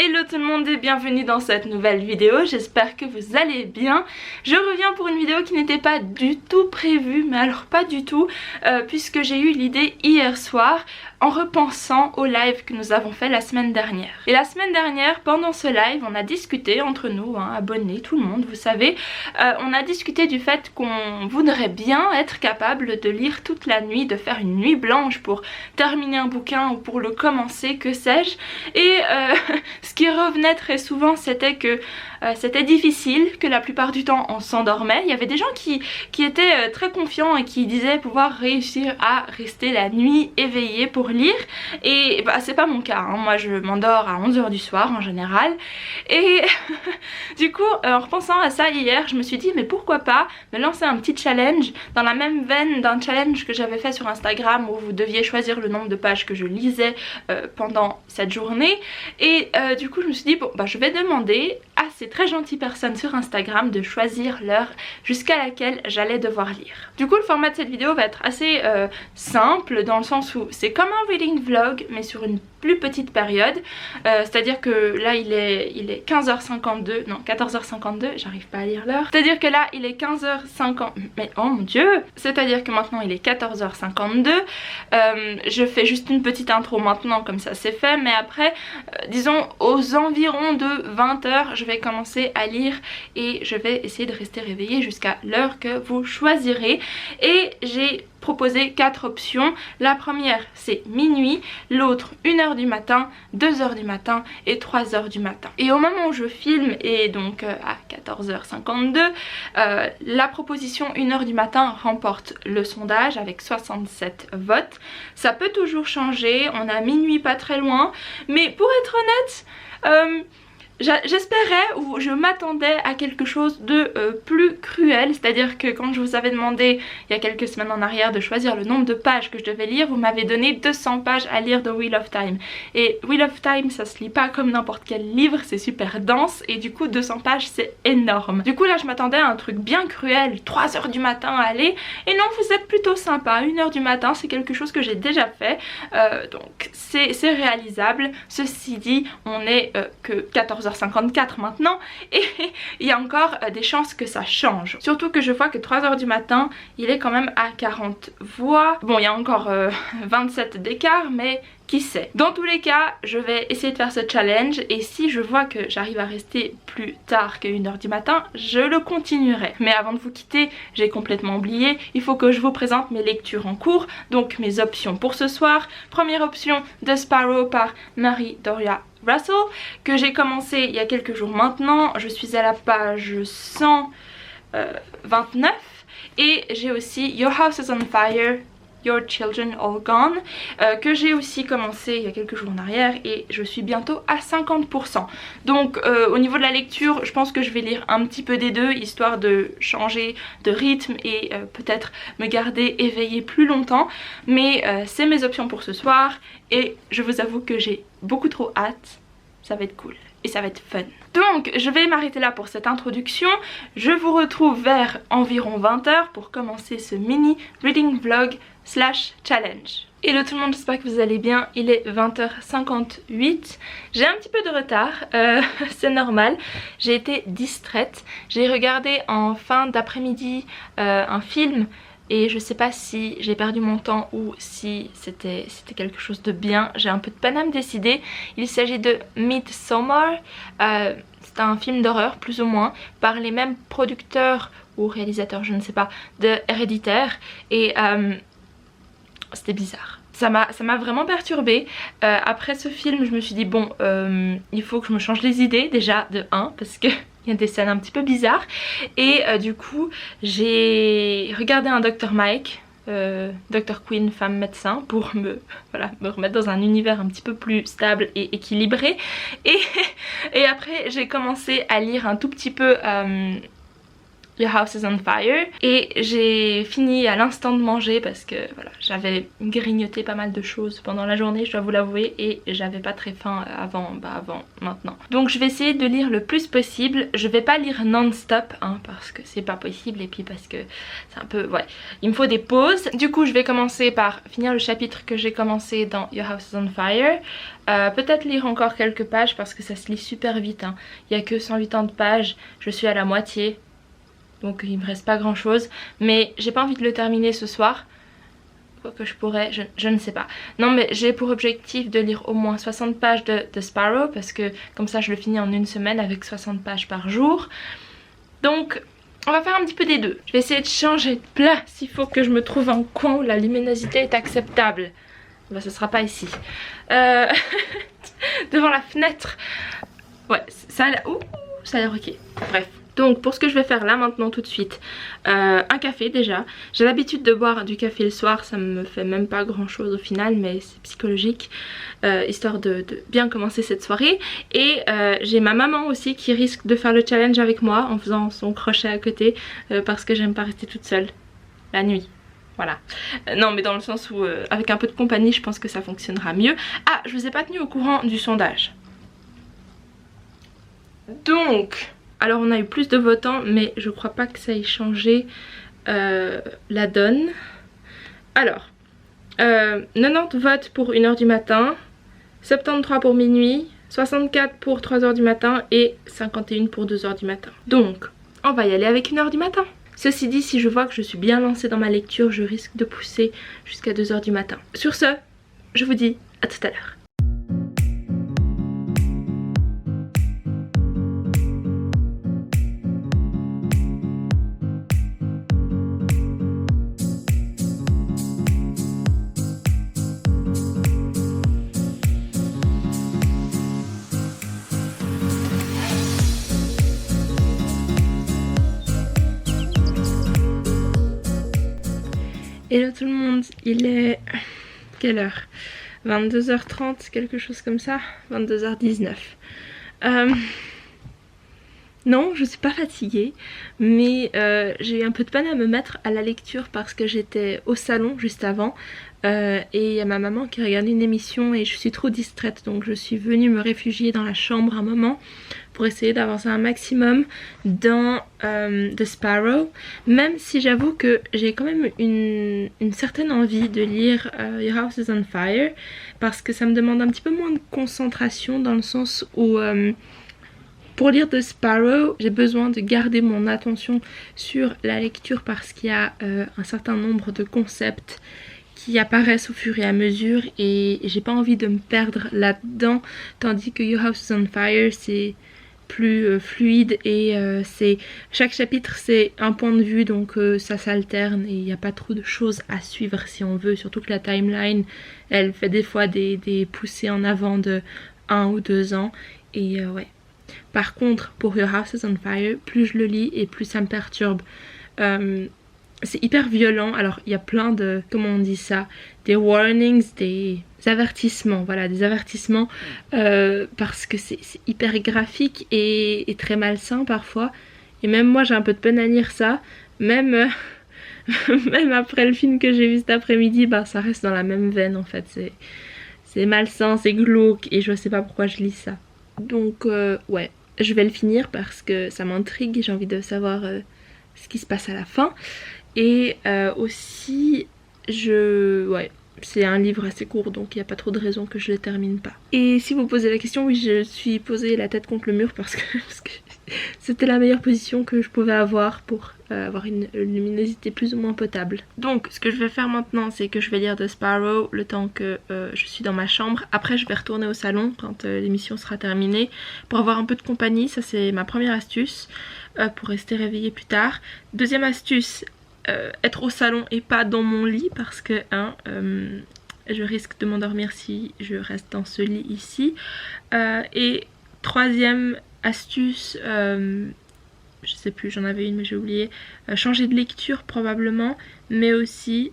Hello tout le monde et bienvenue dans cette nouvelle vidéo, j'espère que vous allez bien. Je reviens pour une vidéo qui n'était pas du tout prévue, mais alors pas du tout, puisque j'ai eu l'idée hier soir en repensant au live que nous avons fait la semaine dernière. Et la semaine dernière, pendant ce live, on a discuté entre nous, abonnés, tout le monde, vous savez, on a discuté du fait qu'on voudrait bien être capable de lire toute la nuit, de faire une nuit blanche pour terminer un bouquin ou pour le commencer, que sais-je. Et ce qui revenait très souvent, c'était que c'était difficile, que la plupart du temps on s'endormait. Il y avait des gens qui étaient très confiants et qui disaient pouvoir réussir à rester la nuit éveillée pour lire. Et bah c'est pas mon cas, hein. Moi je m'endors à 11 h du soir en général. Et du coup en repensant à ça hier, je me suis dit mais pourquoi pas me lancer un petit challenge dans la même veine d'un challenge que j'avais fait sur Instagram où vous deviez choisir le nombre de pages que je lisais pendant cette journée. Et du coup je me suis dit bon bah je vais demander à ces très gentilles personnes sur Instagram de choisir l'heure jusqu'à laquelle j'allais devoir lire. Du coup le format de cette vidéo va être assez simple dans le sens où c'est comme un reading vlog mais sur une plus petite période, c'est à dire que là il est 15h52, non 14h52, j'arrive pas à lire l'heure, c'est à dire que là il est 15h50, mais oh mon dieu, c'est à dire que maintenant il est 14h52, je fais juste une petite intro maintenant comme ça c'est fait, mais après disons aux environs de 20h je vais commencer à lire et je vais essayer de rester réveillée jusqu'à l'heure que vous choisirez. Et j'ai proposé 4 options. La première c'est minuit, l'autre 1 h du matin, 2 h du matin et 3 h du matin. Et au moment où je filme, et donc à 14h52, la proposition 1 h du matin remporte le sondage avec 67 votes. Ça peut toujours changer, on a minuit pas très loin, mais pour être honnête, j'espérais ou je m'attendais à quelque chose de plus cruel, c'est-à-dire que quand je vous avais demandé il y a quelques semaines en arrière de choisir le nombre de pages que je devais lire, vous m'avez donné 200 pages à lire de Wheel of Time. Et Wheel of Time ça se lit pas comme n'importe quel livre, c'est super dense et du coup 200 pages c'est énorme. Du coup là je m'attendais à un truc bien cruel, 3 h du matin à aller, et non vous êtes plutôt sympa, 1 h du matin c'est quelque chose que j'ai déjà fait, donc c'est réalisable. Ceci dit on est que 14h54 maintenant et il y a encore des chances que ça change. Surtout que je vois que 3 h du matin il est quand même à 40 voix. Bon il y a encore 27 d'écart mais qui sait. Dans tous les cas je vais essayer de faire ce challenge et si je vois que j'arrive à rester plus tard que 1 h du matin je le continuerai. Mais avant de vous quitter j'ai complètement oublié, il faut que je vous présente mes lectures en cours, donc mes options pour ce soir. Première option The Sparrow par Mary Doria Russell que j'ai commencé il y a quelques jours maintenant. Je suis à la page 129 et j'ai aussi Your House is on Fire, Your Children All Gone que j'ai aussi commencé il y a quelques jours en arrière et je suis bientôt à 50%. Donc au niveau de la lecture je pense que je vais lire un petit peu des deux histoire de changer de rythme et peut-être me garder éveillée plus longtemps, mais c'est mes options pour ce soir et je vous avoue que j'ai beaucoup trop hâte, ça va être cool et ça va être fun. Donc je vais m'arrêter là pour cette introduction, je vous retrouve vers environ 20 h pour commencer ce mini reading vlog / challenge. Hello tout le monde, j'espère que vous allez bien, il est 20h58, j'ai un petit peu de retard, c'est normal, j'ai été distraite, j'ai regardé en fin d'après-midi un film et je sais pas si j'ai perdu mon temps ou si c'était quelque chose de bien, j'ai un peu de peine à me décider. Il s'agit de Midsommar, c'est un film d'horreur plus ou moins par les mêmes producteurs ou réalisateurs je ne sais pas de Héréditaire et c'était bizarre. Ça m'a vraiment perturbée. Après ce film je me suis dit bon il faut que je me change les idées déjà de 1 parce que il y a des scènes un petit peu bizarres et du coup j'ai regardé un Dr Mike, Dr Queen femme médecin pour me remettre dans un univers un petit peu plus stable et équilibré et après j'ai commencé à lire un tout petit peu Your House is on Fire et j'ai fini à l'instant de manger parce que voilà, j'avais grignoté pas mal de choses pendant la journée, je dois vous l'avouer, et j'avais pas très faim avant maintenant. Donc je vais essayer de lire le plus possible. Je vais pas lire non-stop hein, parce que c'est pas possible et puis parce que c'est un peu... ouais, il me faut des pauses. Du coup je vais commencer par finir le chapitre que j'ai commencé dans Your House is on Fire. Peut-être lire encore quelques pages parce que ça se lit super vite hein. Il y a que 180 pages, je suis à la moitié. Donc il me reste pas grand chose, mais j'ai pas envie de le terminer ce soir. Quoi que je pourrais, je ne sais pas. Non mais j'ai pour objectif de lire au moins 60 pages de Sparrow, parce que comme ça je le finis en une semaine avec 60 pages par jour. Donc on va faire un petit peu des deux. Je vais essayer de changer de place s'il faut que je me trouve un coin où la luminosité est acceptable. Bah ce sera pas ici. Devant la fenêtre. Ouais ça a l'air... ouh, ça a l'air ok. Bref. Donc pour ce que je vais faire là maintenant tout de suite, un café déjà. J'ai l'habitude de boire du café le soir, ça me fait même pas grand chose au final, mais c'est psychologique, histoire de bien commencer cette soirée. Et j'ai ma maman aussi qui risque de faire le challenge avec moi en faisant son crochet à côté, parce que j'aime pas rester toute seule la nuit. Voilà. Non mais dans le sens où avec un peu de compagnie je pense que ça fonctionnera mieux. Ah, je vous ai pas tenu au courant du sondage. Donc... alors on a eu plus de votants mais je crois pas que ça ait changé la donne. Alors 90 votes pour 1h du matin, 73 pour minuit, 64 pour 3h du matin et 51 pour 2h du matin. Donc on va y aller avec 1h du matin. Ceci dit, si je vois que je suis bien lancée dans ma lecture, je risque de pousser jusqu'à 2h du matin. Sur ce, je vous dis à tout à l'heure. Hello tout le monde, il est... quelle heure? 22h30, quelque chose comme ça, 22h19. Non, je suis pas fatiguée, mais j'ai eu un peu de peine à me mettre à la lecture parce que j'étais au salon juste avant et il y a ma maman qui regarde une émission et je suis trop distraite, donc je suis venue me réfugier dans la chambre un moment pour essayer d'avancer un maximum dans The Sparrow, même si j'avoue que j'ai quand même une certaine envie de lire Your House is on Fire parce que ça me demande un petit peu moins de concentration dans le sens où pour lire The Sparrow, j'ai besoin de garder mon attention sur la lecture parce qu'il y a un certain nombre de concepts qui apparaissent au fur et à mesure et j'ai pas envie de me perdre là-dedans, tandis que Your House is on Fire c'est plus fluide et chaque chapitre c'est un point de vue, donc ça s'alterne et il n'y a pas trop de choses à suivre si on veut, surtout que la timeline elle fait des fois des poussées en avant de 1 ou 2 ans et ouais. Par contre pour Your House is on Fire, plus je le lis et plus ça me perturbe. C'est hyper violent, alors il y a plein de, comment on dit ça, des warnings, des avertissements, voilà, des avertissements parce que c'est hyper graphique et très malsain parfois. Et même moi j'ai un peu de peine à lire ça, même après le film que j'ai vu cet après-midi, bah ça reste dans la même veine en fait, c'est malsain, c'est glauque et je sais pas pourquoi je lis ça. Donc ouais, je vais le finir parce que ça m'intrigue et j'ai envie de savoir ce qui se passe à la fin. Et aussi, ouais, c'est un livre assez court donc il n'y a pas trop de raison que je le termine pas. Et si vous posez la question, oui, je suis posée la tête contre le mur parce que c'était la meilleure position que je pouvais avoir pour avoir une luminosité plus ou moins potable. Donc ce que je vais faire maintenant, c'est que je vais lire The Sparrow le temps que je suis dans ma chambre. Après je vais retourner au salon quand l'émission sera terminée pour avoir un peu de compagnie. Ça c'est ma première astuce pour rester réveillée plus tard. Deuxième astuce, être au salon et pas dans mon lit parce que je risque de m'endormir si je reste dans ce lit ici. Et troisième astuce, je sais plus, j'en avais une mais j'ai oublié, changer de lecture probablement, mais aussi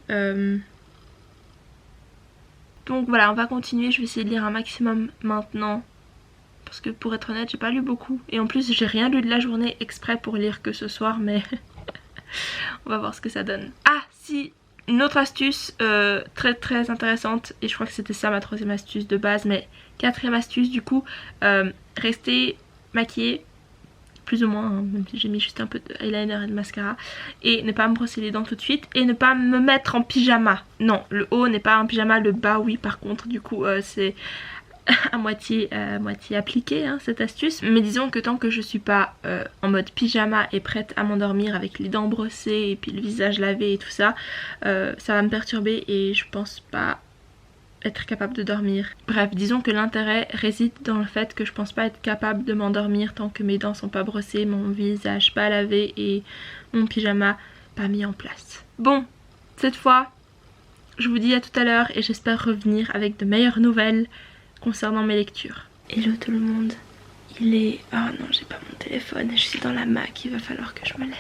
donc voilà, on va continuer. Je vais essayer de lire un maximum maintenant parce que pour être honnête j'ai pas lu beaucoup et en plus j'ai rien lu de la journée exprès pour lire que ce soir, mais On va voir ce que ça donne. Ah si, une autre astuce très intéressante, et je crois que c'était ça ma troisième astuce de base, mais quatrième astuce du coup, rester maquillée plus ou moins, hein, même si j'ai mis juste un peu de eyeliner et de mascara, et ne pas me brosser les dents tout de suite, et ne pas me mettre en pyjama. Non, le haut n'est pas un pyjama, le bas oui, par contre du coup c'est à moitié appliqué hein, cette astuce. Mais disons que tant que je suis pas en mode pyjama et prête à m'endormir avec les dents brossées et puis le visage lavé et tout ça, ça va me perturber et je pense pas être capable de dormir. Bref, disons que l'intérêt réside dans le fait que je pense pas être capable de m'endormir tant que mes dents sont pas brossées, mon visage pas lavé et mon pyjama pas mis en place. Bon, cette fois, je vous dis à tout à l'heure et j'espère revenir avec de meilleures nouvelles concernant mes lectures. Hello tout le monde, il est... Oh non, j'ai pas mon téléphone, je suis dans la Mac, il va falloir que je me lève.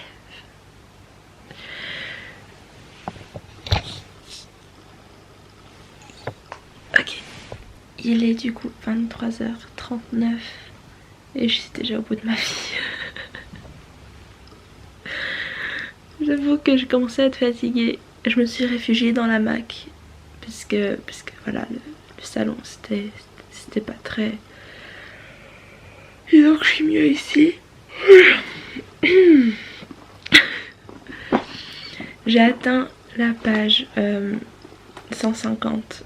Ok, il est du coup 23h39 et je suis déjà au bout de ma vie. J'avoue que je commençais à être fatiguée. Je me suis réfugiée dans la Mac puisque voilà, le salon c'était pas très... Disons que je suis mieux ici. J'ai atteint la page 150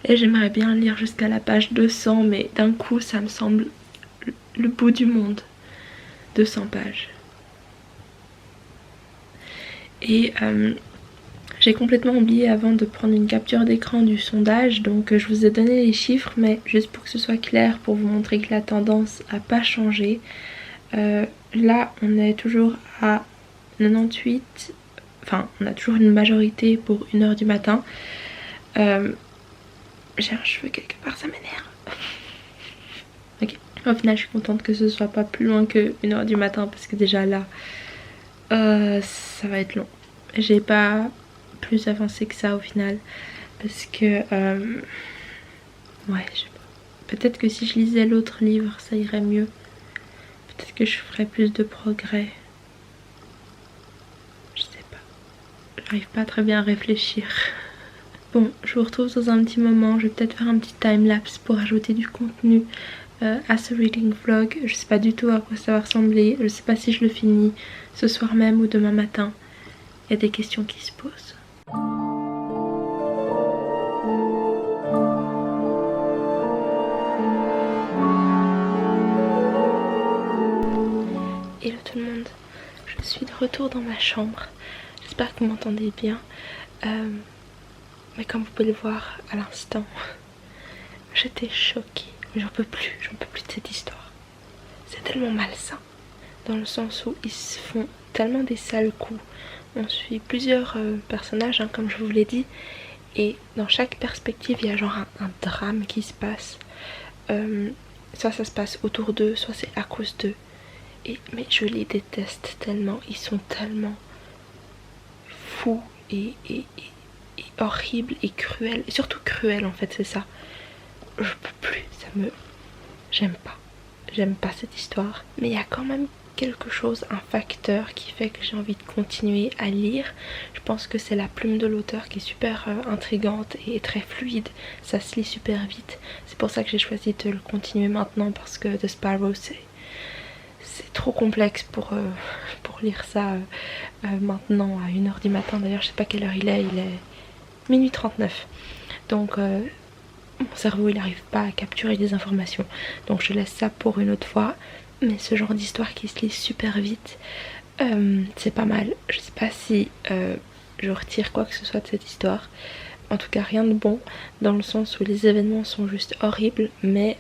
et j'aimerais bien lire jusqu'à la page 200, mais d'un coup ça me semble le bout du monde. 200 pages. Et j'ai complètement oublié avant de prendre une capture d'écran du sondage, donc je vous ai donné les chiffres, mais juste pour que ce soit clair, pour vous montrer que la tendance n'a pas changé. Là on est toujours à 98, enfin on a toujours une majorité pour 1h du matin. J'ai un cheveu quelque part, ça m'énerve. Ok, au final je suis contente que ce soit pas plus loin que 1h du matin parce que déjà là ça va être long. J'ai pas plus avancé que ça au final parce que ouais, je sais pas. Peut-être que si je lisais l'autre livre ça irait mieux. Peut-être que je ferais plus de progrès. Je sais pas. J'arrive pas très bien à réfléchir. Bon, je vous retrouve dans un petit moment. Je vais peut-être faire un petit timelapse pour ajouter du contenu à ce reading vlog. Je sais pas du tout à quoi ça va ressembler. Je sais pas si je le finis ce soir même ou demain matin. Il y a des questions qui se posent. Hello tout le monde, je suis de retour dans ma chambre. J'espère que vous m'entendez bien. Mais comme vous pouvez le voir à l'instant, j'étais choquée. J'en peux plus de cette histoire. C'est tellement malsain. Dans le sens où ils se font tellement des sales coups. On suit plusieurs personnages, hein, comme je vous l'ai dit. Et dans chaque perspective, il y a genre un drame qui se passe. Soit ça se passe autour d'eux, soit c'est à cause d'eux. Mais je les déteste tellement. Ils sont tellement fous et horribles et cruels. Et surtout cruels en fait, c'est ça. Je peux plus, J'aime pas cette histoire. Mais il y a quand même quelque chose, un facteur qui fait que j'ai envie de continuer à lire. Je pense que c'est la plume de l'auteur qui est super intrigante et très fluide. Ça se lit super vite. C'est pour ça que j'ai choisi de le continuer maintenant parce que The Sparrow c'est trop complexe pour lire ça maintenant à 1h du matin. D'ailleurs je sais pas quelle heure il est minuit 39. Donc mon cerveau il n'arrive pas à capturer des informations. Donc je laisse ça pour une autre fois. Mais ce genre d'histoire qui se lit super vite, c'est pas mal. Je sais pas si je retire quoi que ce soit de cette histoire. En tout cas rien de bon, dans le sens où les événements sont juste horribles. Mais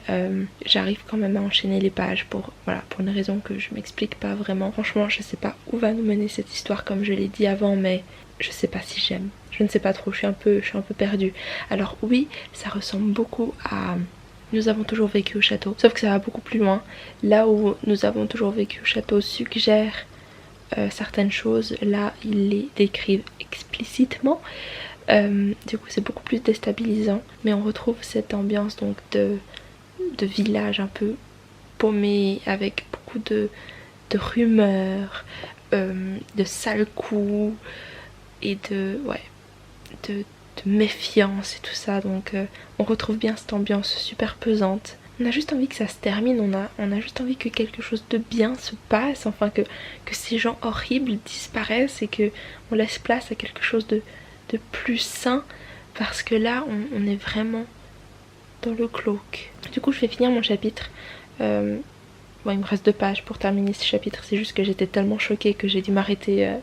j'arrive quand même à enchaîner les pages pour une raison que je m'explique pas vraiment. Franchement je sais pas où va nous mener cette histoire comme je l'ai dit avant, mais je sais pas si j'aime. Je ne sais pas trop, je suis un peu perdue. Alors oui, ça ressemble beaucoup à... Nous avons toujours vécu au château, sauf que ça va beaucoup plus loin. Là où Nous avons toujours vécu au château suggère certaines choses, là ils les décrivent explicitement. Du coup c'est beaucoup plus déstabilisant, mais on retrouve cette ambiance donc de village un peu paumé avec beaucoup de rumeurs, de sales coups et de méfiance et tout ça. Donc on retrouve bien cette ambiance super pesante. On a juste envie que ça se termine, on a juste envie que quelque chose de bien se passe, enfin que ces gens horribles disparaissent et que on laisse place à quelque chose de plus sain, parce que là on est vraiment dans le glauque. Du coup je vais finir mon chapitre. Bon, il me reste 2 pages pour terminer ce chapitre, c'est juste que j'étais tellement choquée que j'ai dû m'arrêter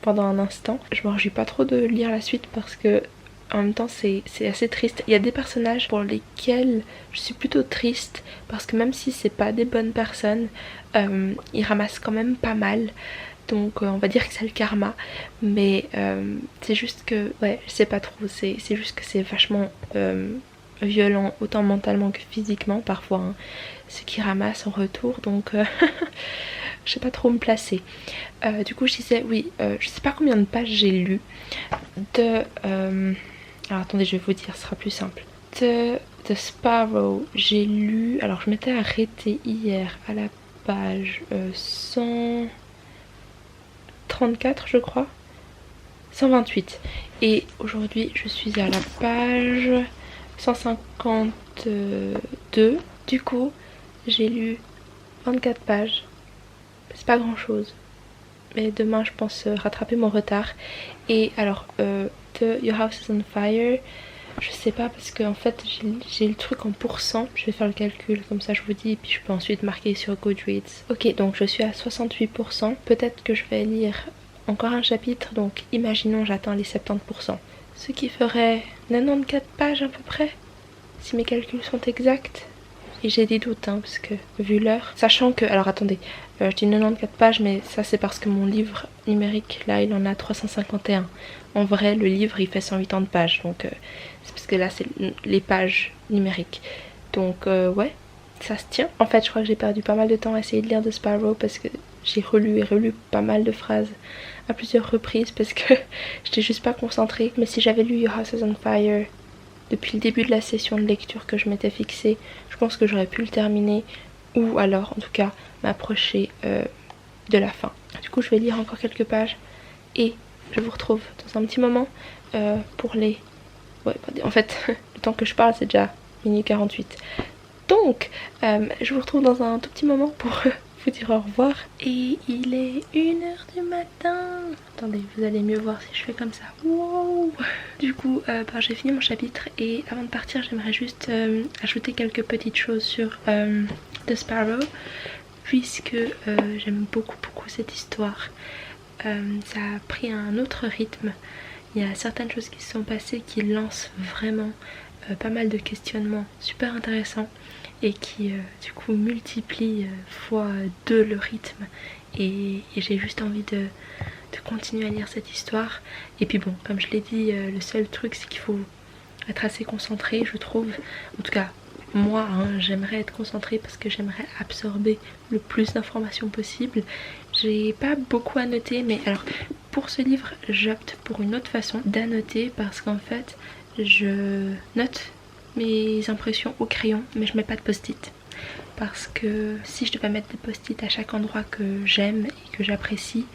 pendant un instant. Je me réjouis pas trop de lire la suite parce que en même temps c'est assez triste. Il y a des personnages pour lesquels je suis plutôt triste parce que même si c'est pas des bonnes personnes, ils ramassent quand même pas mal. Donc on va dire que c'est le karma. Mais c'est juste que, ouais, je sais pas trop, c'est juste que c'est vachement violent, autant mentalement que physiquement parfois, hein, ce qu'ils ramassent en retour. Donc je sais pas trop me placer. Du coup je disais, oui, je sais pas combien de pages j'ai lu de... alors attendez, je vais vous dire, ce sera plus simple. De Sparrow, j'ai lu... Alors je m'étais arrêtée hier à la page 134 je crois. 128. Et aujourd'hui je suis à la page 152. Du coup j'ai lu 24 pages. C'est pas grand chose. Mais demain je pense rattraper mon retard. Et alors Your House is on Fire, je sais pas parce que en fait j'ai le truc en pourcent. Je vais faire le calcul comme ça je vous dis, et puis je peux ensuite marquer sur Goodreads. Ok, donc je suis à 68%. Peut-être que je vais lire encore un chapitre, donc imaginons j'atteins les 70%. Ce qui ferait 94 pages à peu près, si mes calculs sont exacts. Et j'ai des doutes, hein, parce que vu l'heure, sachant que, alors attendez, je dis 94 pages, mais ça c'est parce que mon livre numérique, là il en a 351. En vrai, le livre il fait 180 pages, donc c'est parce que là c'est les pages numériques. Donc ouais, ça se tient. En fait, je crois que j'ai perdu pas mal de temps à essayer de lire de Sparrow parce que j'ai relu et relu pas mal de phrases à plusieurs reprises parce que j'étais juste pas concentrée. Mais si j'avais lu Your House is on Fire depuis le début de la session de lecture que je m'étais fixée, je pense que j'aurais pu le terminer, ou alors en tout cas m'approcher de la fin. Du coup je vais lire encore quelques pages et je vous retrouve dans un petit moment pour les... Ouais, en fait le temps que je parle c'est déjà minuit 48. Donc je vous retrouve dans un tout petit moment pour vous dire au revoir. Et il est 1h du matin. Attendez, vous allez mieux voir si je fais comme ça. Wow. Du coup, j'ai fini mon chapitre et avant de partir, j'aimerais juste ajouter quelques petites choses sur The Sparrow, puisque j'aime beaucoup cette histoire. Ça a pris un autre rythme. Il y a certaines choses qui se sont passées qui lancent vraiment pas mal de questionnements super intéressants et qui du coup multiplient fois 2 le rythme, et j'ai juste envie de continuer à lire cette histoire. Et puis bon, comme je l'ai dit, le seul truc c'est qu'il faut être assez concentré, je trouve. En tout cas moi, hein, j'aimerais être concentrée parce que j'aimerais absorber le plus d'informations possible. J'ai pas beaucoup à noter, mais alors pour ce livre j'opte pour une autre façon d'annoter, parce qu'en fait je note mes impressions au crayon mais je mets pas de post-it, parce que si je devais mettre des post-it à chaque endroit que j'aime et que j'apprécie,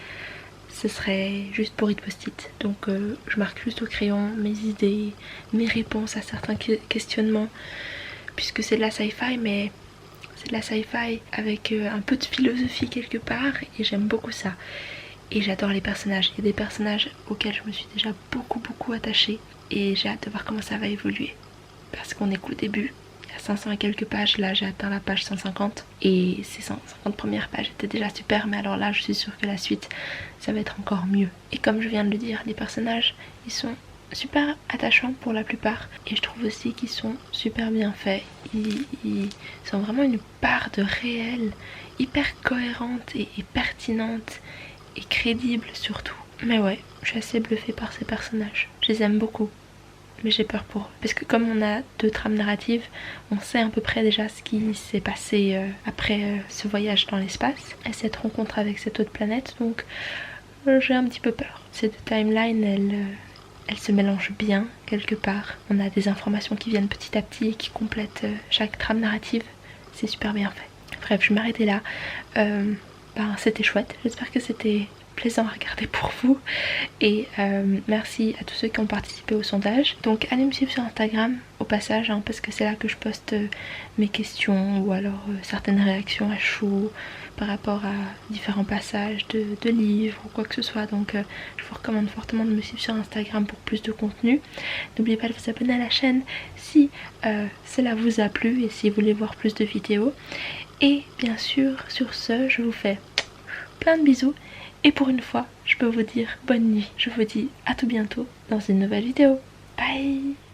ce serait juste pourri de post-it. Donc je marque juste au crayon mes idées, mes réponses à certains questionnements, puisque c'est de la sci-fi, mais c'est de la sci-fi avec un peu de philosophie quelque part, et j'aime beaucoup ça. Et j'adore les personnages. Il y a des personnages auxquels je me suis déjà beaucoup attachée, et j'ai hâte de voir comment ça va évoluer. Parce qu'on est qu'au début, il y a 500 et quelques pages, là j'ai atteint la page 150, et ces 150 premières pages étaient déjà super, mais alors là je suis sûre que la suite ça va être encore mieux. Et comme je viens de le dire, les personnages ils sont super attachants pour la plupart, et je trouve aussi qu'ils sont super bien faits. Ils ont vraiment une part de réel hyper cohérente et pertinente et crédible surtout. Mais ouais, je suis assez bluffée par ces personnages, je les aime beaucoup. Mais j'ai peur pour eux, parce que comme on a 2 trames narratives, on sait à peu près déjà ce qui s'est passé après ce voyage dans l'espace et cette rencontre avec cette autre planète, donc j'ai un petit peu peur. Cette timeline, elle se mélange bien quelque part. On a des informations qui viennent petit à petit et qui complètent chaque trame narrative. C'est super bien fait. Bref, je vais m'arrêter là. C'était chouette. J'espère que c'était plaisant à regarder pour vous. Et merci à tous ceux qui ont participé au sondage. Donc allez me suivre sur Instagram au passage, hein, parce que c'est là que je poste mes questions ou alors certaines réactions à chaud par rapport à différents passages de livres ou quoi que ce soit. Donc je vous recommande fortement de me suivre sur Instagram pour plus de contenu. N'oubliez pas de vous abonner à la chaîne si cela vous a plu et si vous voulez voir plus de vidéos. Et bien sûr, sur ce, je vous fais plein de bisous. Et pour une fois, je peux vous dire bonne nuit. Je vous dis à tout bientôt dans une nouvelle vidéo. Bye!